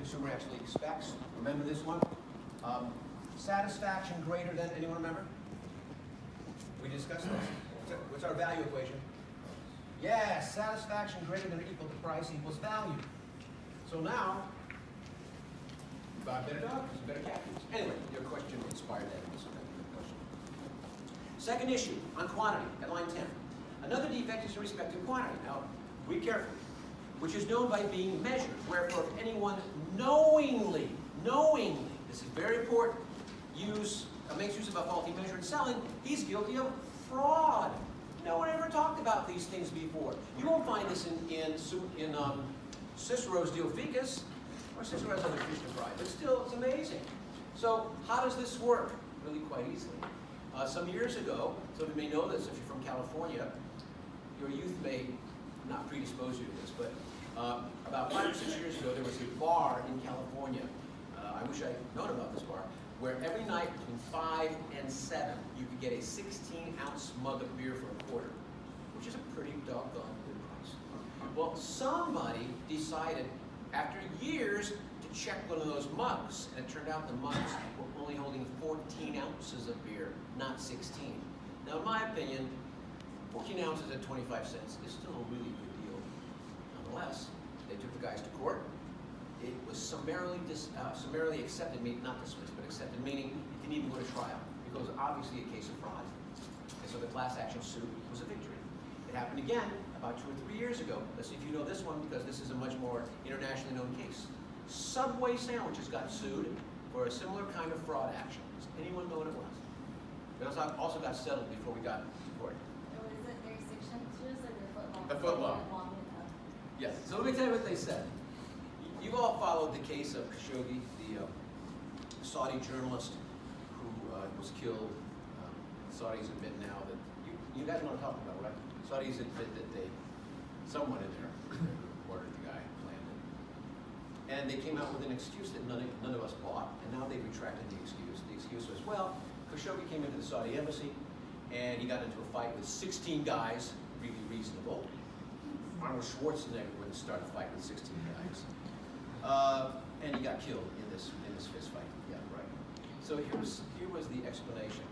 consumer actually expects. Remember this one? Satisfaction greater than, anyone remember? We discussed this. What's our value equation? Yes, satisfaction greater than or equal to price equals value. So now, you buy a better dog, it's a better cat. Anyway, your question inspired that. Question. Second issue, on quantity, at line 10. Another defect is in respect to quantity. Now, read carefully. Which is known by being measured. Wherefore, if anyone knowingly, this is very important, makes use of a faulty measure in selling, he's guilty of fraud. No one ever talked about these things before. You won't find this in Cicero's De Officiis, or Cicero has other fish to fry, but still, it's amazing. So, how does this work? Really quite easily. Some years ago, some of you may know this if you're from California, your youth may not predispose you to this, but about 5 or 6 years ago, there was a bar in California. I wish I'd known about this bar, where every night between 5 and 7, you could get a 16-ounce mug of beer for a quarter, which is a pretty doggone good price. Well, somebody decided, after years, to check one of those mugs, and it turned out the mugs were only holding 14 ounces of beer, not 16. Now, in my opinion, 14 ounces at 25 cents is still a really good deal. Nonetheless, they took the guys to court. It was summarily accepted, not dismissed, but accepted, meaning it didn't even go to trial, because it was obviously a case of fraud. And so the class action suit was a victory. It happened again about 2 or 3 years ago. Let's see if you know this one, because this is a much more internationally known case. Subway sandwiches got sued for a similar kind of fraud action. Does anyone know what it was? It also got settled before we got to court. Oh, is it very 6 inches or The the foot long? foot long. Yes. So let me tell you what they said. You've all followed the case of Khashoggi, the Saudi journalist who was killed. Saudis admit now that, you guys know what I'm talking about, right? Saudis admit that someone in there ordered the guy, planned it. And they came out with an excuse that none of us bought, and now they've retracted the excuse. The excuse was, well, Khashoggi came into the Saudi embassy, and he got into a fight with 16 guys, really reasonable. Arnold Schwarzenegger wouldn't start a fight with 16 guys. And he got killed in this fist fight. Yeah, right. So here was the explanation.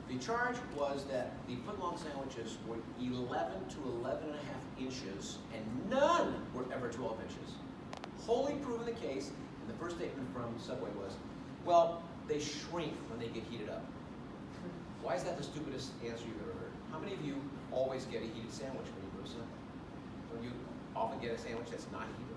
The charge was that the foot-long sandwiches were 11 to 11 and a half inches, and none were ever 12 inches. Wholly proven the case, and the first statement from Subway was, well, they shrink when they get heated up. Why is that the stupidest answer you've ever heard? How many of you always get a heated sandwich when you go to something? Don't you often get a sandwich that's not heated?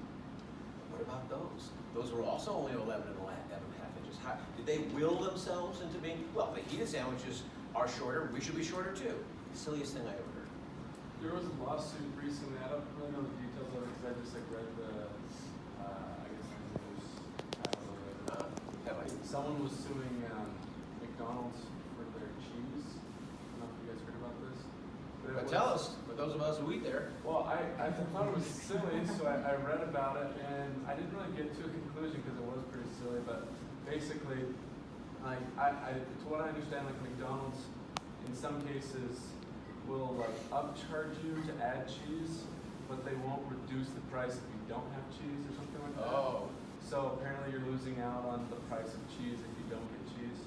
What about those? Those were also only 11 and a half inches. Did they will themselves into being, well, the heated sandwiches are shorter, we should be shorter too. Silliest thing I ever heard. There was a lawsuit recently, I don't really know the details of it because I just read the, I guess the news, someone was suing McDonald's for their cheese. I don't know if you guys heard about this. But tell us, for those of us who eat there. Well, I thought it was silly, so I read about it, and I didn't really get to a conclusion because it was pretty silly, but basically, to what I understand, like McDonald's, in some cases, will like upcharge you to add cheese, but they won't reduce the price if you don't have cheese or something like that. Oh. So apparently you're losing out on the price of cheese if you don't get cheese.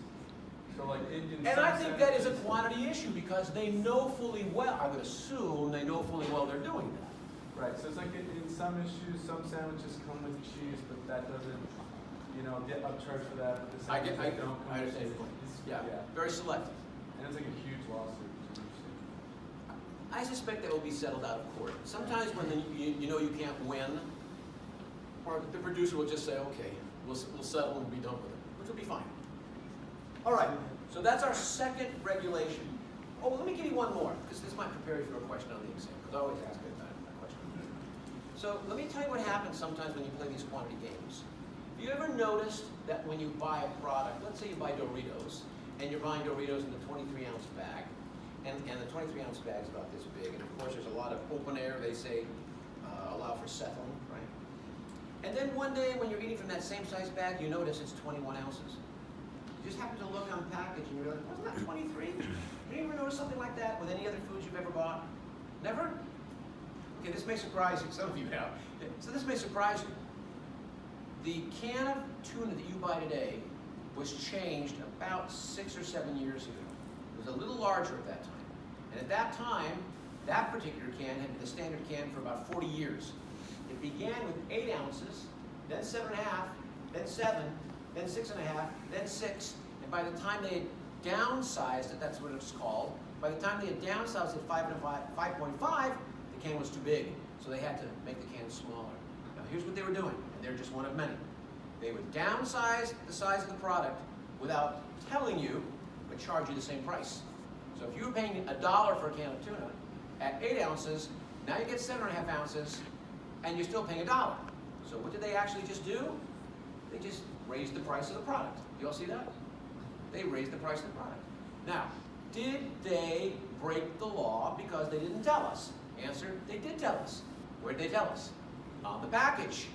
So like and I think that is a quantity issue because they know fully well, I would assume they know fully well they're doing that. Right, so it's like in some issues, some sandwiches come with cheese, but that doesn't, get upcharged for that. But the sandwiches that don't come with understand cheese. your point. Yeah. Very selective. And it's like a huge lawsuit. I suspect that will be settled out of court. Sometimes when you know you can't win, or the producer will just say, okay, we'll settle and be done with it, which will be fine. All right, so that's our second regulation. Oh, let me give you one more, because this might prepare you for a question on the exam, because I always ask it that question. So let me tell you what happens sometimes when you play these quantity games. Have you ever noticed that when you buy a product, let's say you buy Doritos, and you're buying Doritos in the 23-ounce bag, and the 23-ounce bag is about this big, and of course there's a lot of open air, they say, allow for settling, right? And then one day when you're eating from that same size bag, you notice it's 21 ounces. You just happen to look on the package and you're like, wasn't that 23? Did you ever notice something like that with any other foods you've ever bought? Never? Okay, this may surprise you. Some of you have. So this may surprise you. The can of tuna that you buy today was changed about 6 or 7 years ago. It was a little larger at that time. And at that time, that particular can had been the standard can for about 40 years. It began with 8 ounces, then 7.5, then 7, then 6.5, then 6, and by the time they had downsized it, that's what it's called, by the time they had downsized it 5.5, the can was too big, so they had to make the can smaller. Now here's what they were doing, and they're just one of many. They would downsize the size of the product without telling you, but charge you the same price. So if you were paying $1 for a can of tuna, at 8 ounces, now you get 7.5 ounces, and you're still paying $1. So what did they actually just do? They just raised the price of the product. You all see that? They raised the price of the product. Now, did they break the law because they didn't tell us? Answer, they did tell us. Where did they tell us? On the package.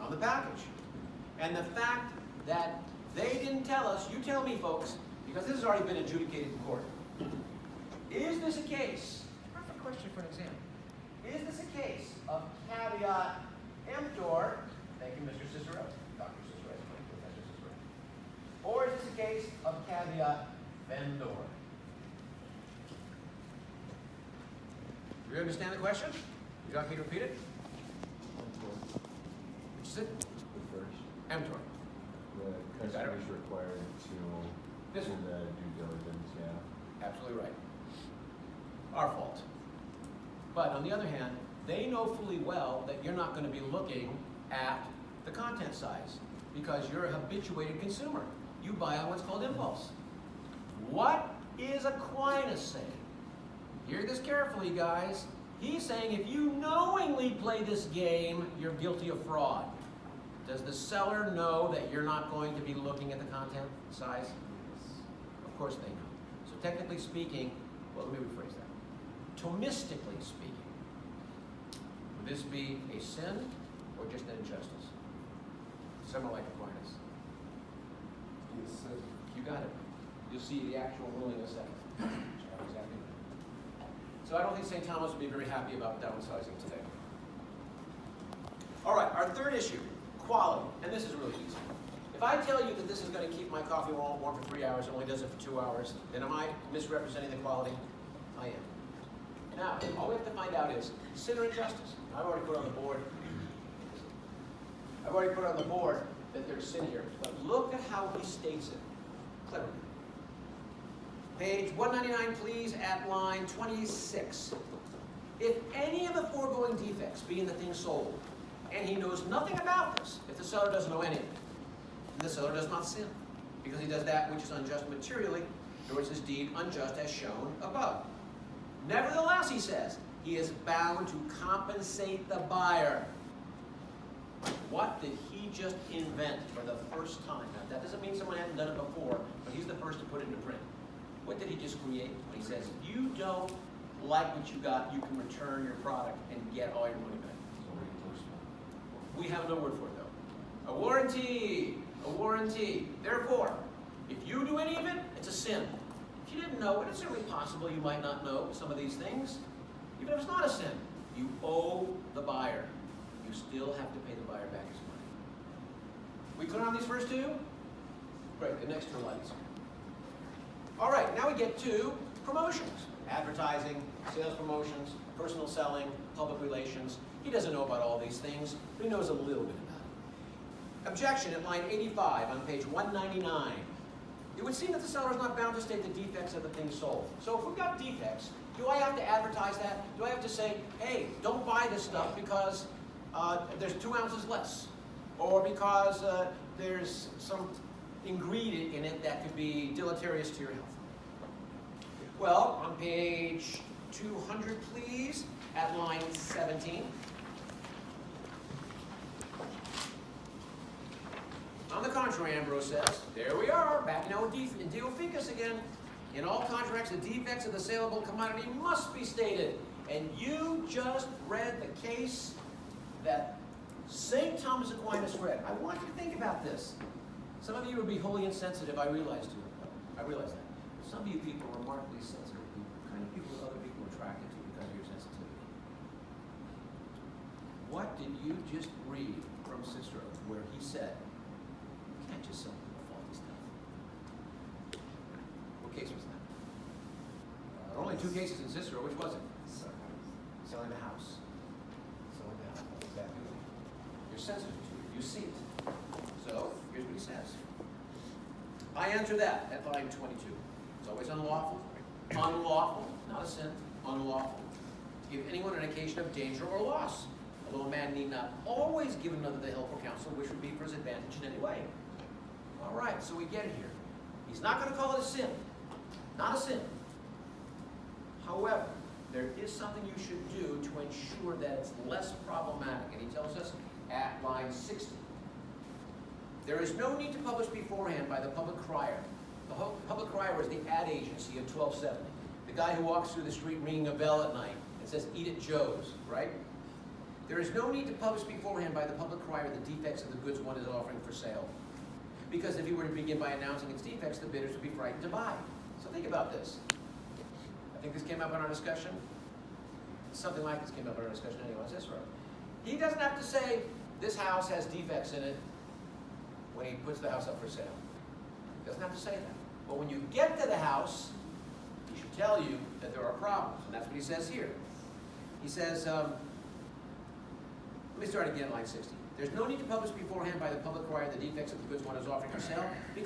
On the package. And the fact that they didn't tell us, you tell me folks, because this has already been adjudicated in court. Is this a case, perfect question for an exam, is this a case of caveat emptor, thank you Mr. Cicero, Dr. Cicero, Professor Cicero, or is this a case of caveat vendor? Do you understand the question? Would you like me to repeat it? Which is it? The first. Emptor. The customer is required to This do one. the due diligence, yeah. Absolutely right. Our fault. But on the other hand, they know fully well that you're not going to be looking at the content size because you're a habituated consumer. You buy on what's called impulse. What is Aquinas saying? Hear this carefully, guys. He's saying if you knowingly play this game, you're guilty of fraud. Does the seller know that you're not going to be looking at the content size? Of course they know. So technically speaking, well, let me rephrase that. Thomistically speaking, would this be a sin or just an injustice? Someone like Aquinas. Yes. You got it. You'll see the actual ruling in a second. Exactly. So I don't think St. Thomas would be very happy about downsizing today. All right, our third issue, quality. And this is really easy. If I tell you that this is going to keep my coffee warm for 3 hours, it only does it for 2 hours, then am I misrepresenting the quality? I am. Now, all we have to find out is sin or injustice. I've already put on the board. I've already put on the board that there's sin here. But look at how he states it. Cleverly. Page 199, please, at line 26. If any of the foregoing defects be in the thing sold, and he knows nothing about this, if the seller doesn't know any of it, then the seller does not sin, because he does that which is unjust materially, nor is his deed unjust as shown above. Nevertheless, he says, he is bound to compensate the buyer. What did he just invent for the first time? Now, that doesn't mean someone hadn't done it before, but he's the first to put it into print. What did he just create? When he says, if you don't like what you got, you can return your product and get all your money back. We have no word for it, though. A warranty. A warranty. Therefore, if you do any of it, it's a sin. If you didn't know it, it's certainly possible you might not know some of these things. Even if it's not a sin, you owe the buyer. You still have to pay the buyer back his money. We clear on these first two? Great, the next two are lights. All right, now we get to promotions. Advertising, sales promotions, personal selling, public relations. He doesn't know about all these things, but he knows a little bit about it. Objection at line 85 on page 199. It would seem that the seller is not bound to state the defects of the thing sold. So if we've got defects, do I have to advertise that? Do I have to say, hey, don't buy this stuff because there's 2 ounces less? Or because there's some ingredient in it that could be deleterious to your health? Well, on page 200, please, at line 17. On the contrary, Ambrose says, there we are, back now in Deo Ficus again. In all contracts, the defects of the saleable commodity must be stated. And you just read the case that St. Thomas Aquinas read. I want you to think about this. Some of you would be wholly insensitive, I realize that. Some of you people are remarkably sensitive people, the kind of people that other people are attracted to because of your sensitivity. what did you just read from Cicero where he said, you can't just sell people faulty stuff? What case was that? There were only two cases in Cicero. Which was it? Selling the house. Selling the house. Exactly. You're sensitive to it. You see it. So, here's what he says. I answer that at line 22. It's always unlawful. Unlawful, not a sin. Unlawful. To give anyone an occasion of danger or loss. Although a man need not always give another the help or counsel which would be for his advantage in any way. All right, so we get it here. He's not going to call it a sin. Not a sin. However, there is something you should do to ensure that it's less problematic. And he tells us at line 60. There is no need to publish beforehand by the public crier. The public crier is the ad agency of 1270. The guy who walks through the street ringing a bell at night and says, eat at Joe's, right? There is no need to publish beforehand by the public crier the defects of the goods one is offering for sale. Because if he were to begin by announcing its defects, the bidders would be frightened to buy. So think about this. I think this came up in our discussion. Something like this came up in our discussion anyway. Is this right? He doesn't have to say, this house has defects in it when he puts the house up for sale. He doesn't have to say that. But when you get to the house, he should tell you that there are problems. And that's what he says here. He says, let me start again, line 60. There's no need to publish beforehand by the public crier the defects of the goods one is offering for sale, because